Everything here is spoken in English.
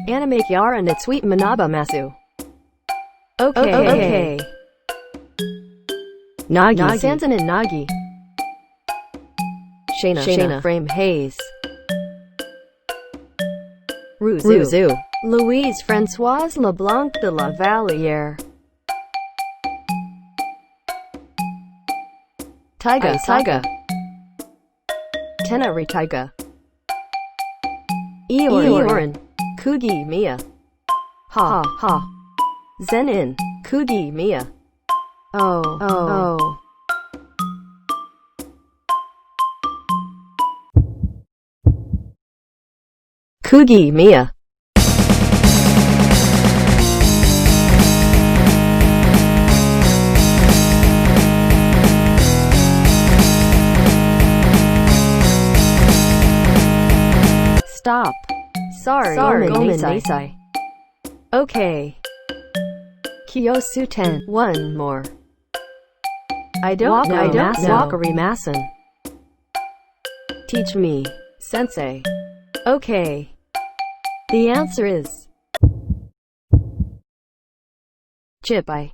Anime Kiara ni sweet manaba masu. Okay. Nagi Sansan and Nagi. Shayna Frame Hayes. Ruzu Louise Françoise Leblanc de la Valliere. Taiga Tenari Taiga. Eorin Kugi Mia. Ha Zenin Kugi Mia. Oh Kugi Mia. Stop. Sorry, Gomen Nisai. Okay. Kyosu 10. One more. I don't know. Wakari Masen. Teach me, sensei. Okay. The answer is Chipai.